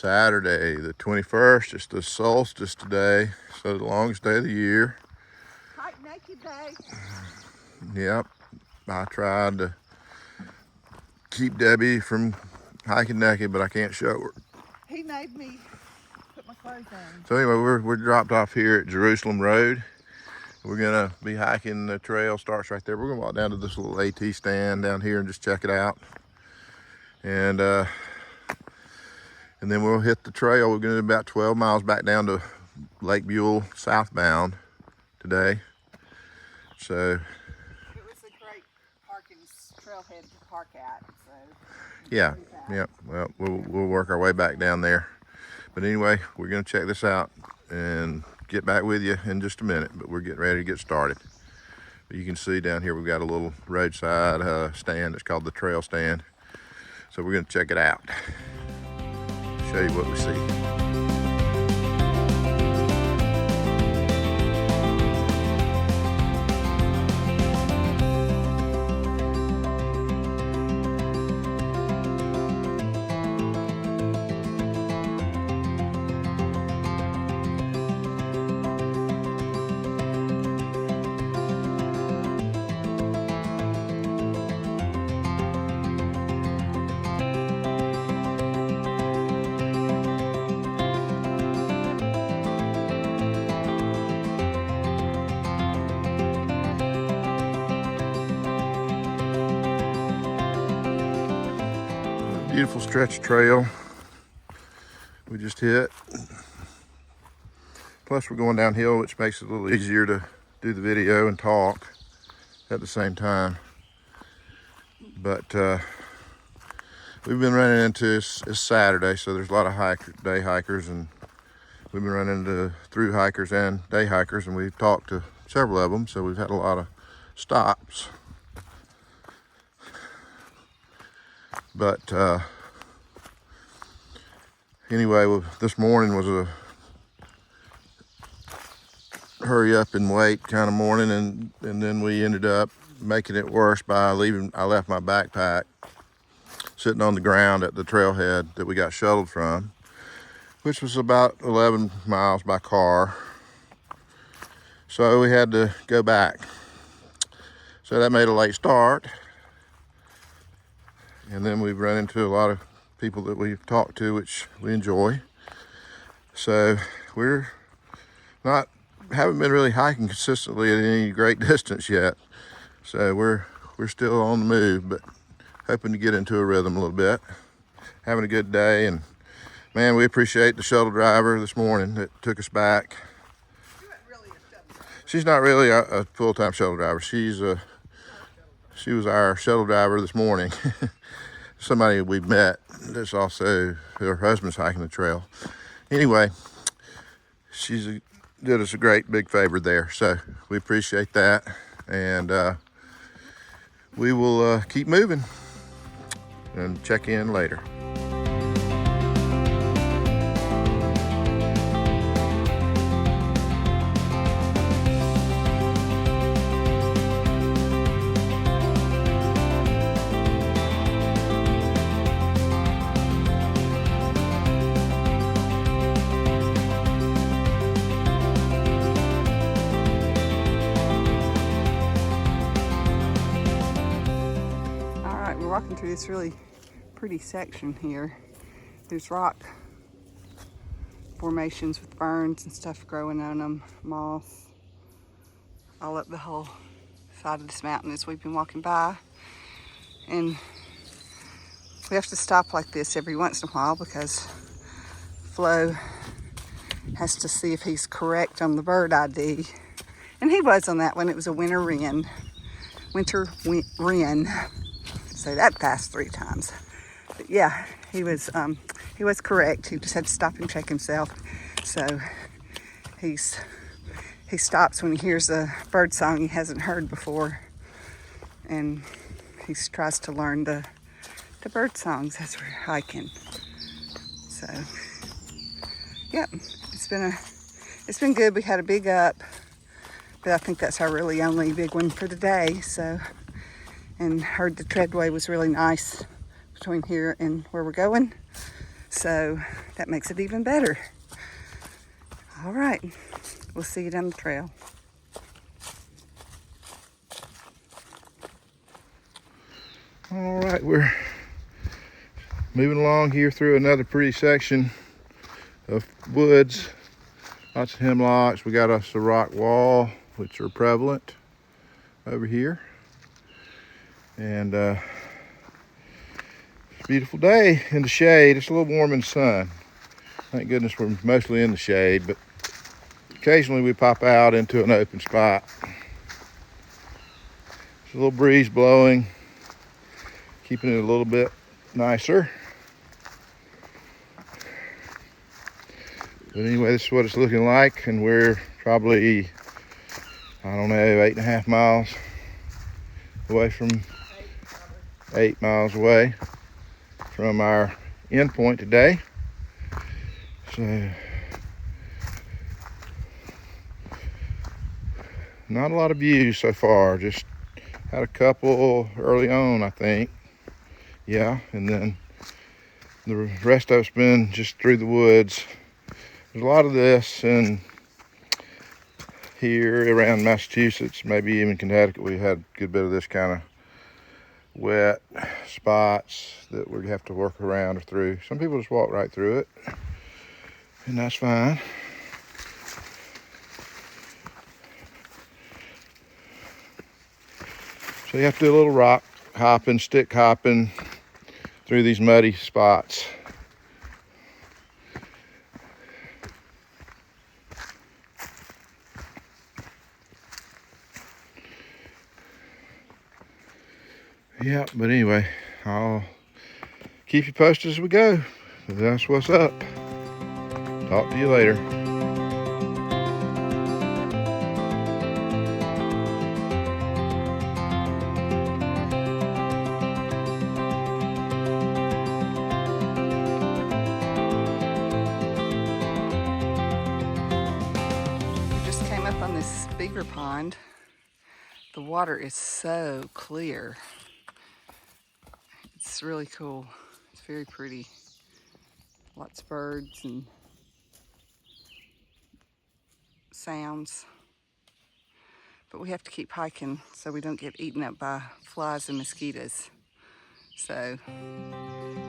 Saturday, the 21st. It's the solstice today, so the longest day of the year. Hike naked day. Yep, I tried to keep Debbie from hiking naked, but I can't show her. He made me put my clothes on. So anyway, we're dropped off here at Jerusalem Road. We're gonna be hiking the trail, starts right there. We're gonna walk down to this little AT stand down here and just check it out. And then we'll hit the trail. We're gonna do about 12 miles back down to Lake Buel southbound today. So It was a great parking trailhead to park at. So yeah, well, we'll work our way back down there. But anyway, we're gonna check this out and get back with you in just a minute, but we're getting ready to get started. But you can see down here we've got a little roadside stand. It's called the trail stand. So we're gonna check it out. Show you what we see. Beautiful stretch trail we just hit. Plus we're going downhill, which makes it a little easier to do the video and talk at the same time. But we've been running into, it's Saturday, so there's a lot of day hikers, and we've been running into through hikers and day hikers, and we've talked to several of them, so we've had a lot of stops. But anyway, this morning was a hurry up and wait kind of morning, and then we ended up making it worse by I left my backpack sitting on the ground at the trailhead that we got shuttled from, which was about 11 miles by car. So we had to go back. So that made a late start. And then we've run into a lot of people that we've talked to, which we enjoy. So haven't been really hiking consistently at any great distance yet. So we're still on the move, but hoping to get into a rhythm a little bit. Having a good day, and man, we appreciate the shuttle driver this morning that took us back. She's not really a full-time shuttle driver. She was our shuttle driver this morning. Somebody we've met that's also her husband's hiking the trail. Anyway, did us a great big favor there, so we appreciate that, and we will keep moving and check in later. Walking through this really pretty section here. There's rock formations with ferns and stuff growing on them, moss, all up the whole side of this mountain as we've been walking by. And we have to stop like this every once in a while because Flo has to see if he's correct on the bird ID. And he was on that one. It was a winter wren. Say that fast 3 times. But yeah, he was correct. He just had to stop and check himself. So he stops when he hears a bird song he hasn't heard before, and he tries to learn the bird songs as we're hiking. So yeah, it's been good. We had a big up, but I think that's our really only big one for today. So. And heard the treadway was really nice between here and where we're going. So that makes it even better. All right, we'll see you down the trail. All right, we're moving along here through another pretty section of woods. Lots of hemlocks. We got us a rock wall, which are prevalent over here. And it's a beautiful day in the shade. It's a little warm in the sun. Thank goodness we're mostly in the shade, but occasionally we pop out into an open spot. There's a little breeze blowing, keeping it a little bit nicer. But anyway, this is what it's looking like, and we're probably, I don't know, 8.5 miles away from, 8 miles away from our end point today. So, not a lot of views so far, just had a couple early on, I think. Yeah, and then the rest of it's been just through the woods. There's a lot of this, and here around Massachusetts, maybe even Connecticut, we had a good bit of this kind of wet spots that we have to work around or through. Some people just walk right through it, and that's fine. So you have to do a little rock hopping, stick hopping through these muddy spots. Yeah, but anyway, I'll keep you posted as we go. That's what's up. Talk to you later. We just came up on this beaver pond. The water is so clear. It's really cool. It's very pretty. Lots of birds and sounds. But we have to keep hiking so we don't get eaten up by flies and mosquitoes. So,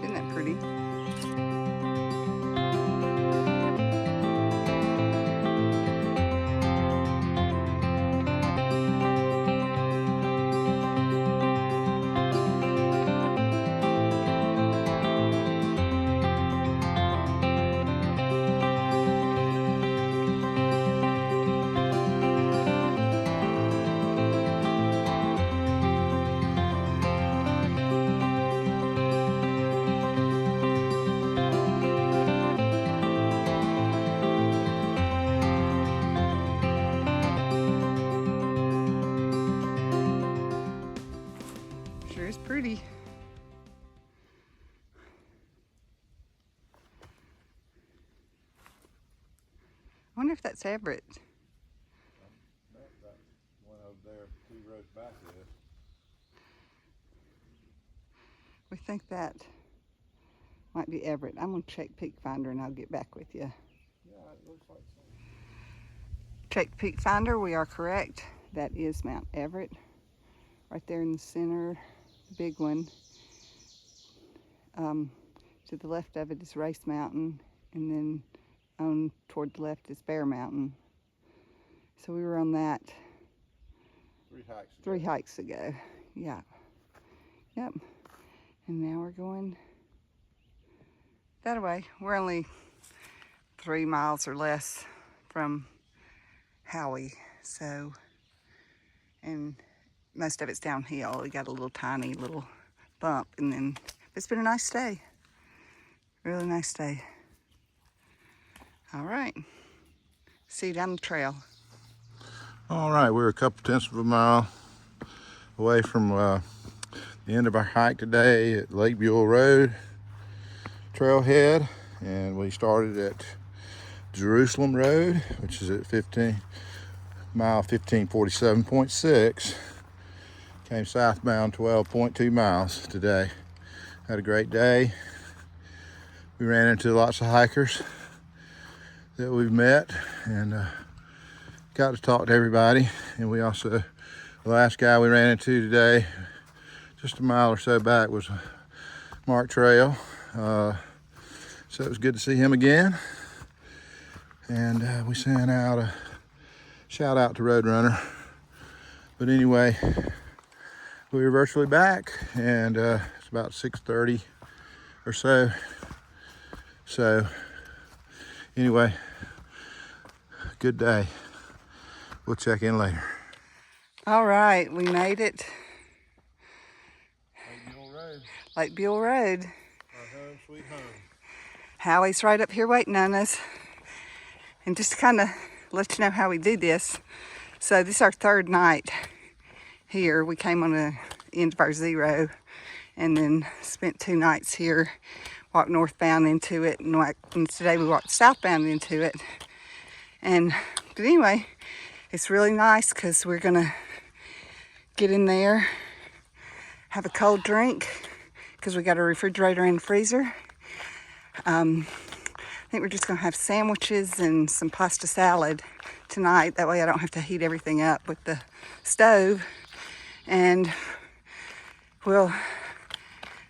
isn't that pretty? Sure is pretty. I wonder if that's Everett. That one over there, 2 rows back is. We think that might be Everett. I'm gonna check Peak Finder and I'll get back with you. Yeah, it looks like so. Check Peak Finder, we are correct. That is Mount Everett. Right there in the center, the big one. To the left of it is Race Mountain, and then on toward the left is Bear Mountain. So we were on that 3 hikes ago. Yeah. Yep. And now we're going that way. We're only 3 miles or less from Howie. So, and most of it's downhill. We got a little tiny little bump, and then it's been a nice day. Really nice day. All right. See you down the trail. All right, we're a couple tenths of a mile away from the end of our hike today at Lake Buel Road trailhead, and we started at Jerusalem Road, which is at 1547.6. Came southbound 12.2 miles today. Had a great day. we ran into lots of hikers that we've met and got to talk to everybody. And we also, the last guy we ran into today, just a mile or so back, was Mark Trail. So it was good to see him again. And we sent out a shout out to Roadrunner. But anyway, we were virtually back, and it's about 6:30 or so. So anyway, good day. We'll check in later. All right, we made it. Lake Buel Road. Lake Buel Road. Our home, sweet home. Howie's right up here waiting on us. And just to kind of let you know how we do this. So this is our third night here. We came on the end of our zero and then spent 2 nights here, walked northbound into it, and today we walked southbound into it. But anyway, it's really nice because we're gonna get in there, have a cold drink because we got a refrigerator and freezer. I think we're just gonna have sandwiches and some pasta salad tonight. That way I don't have to heat everything up with the stove. And we'll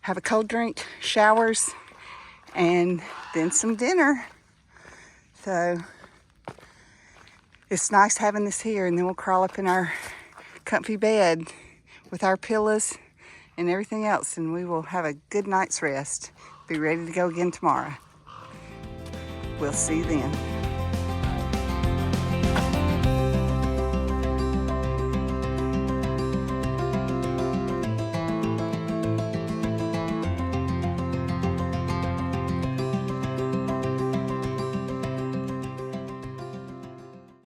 have a cold drink, showers, and then some dinner. So it's nice having this here, and then we'll crawl up in our comfy bed with our pillows and everything else, and we will have a good night's rest. Be ready to go again tomorrow. We'll see you then.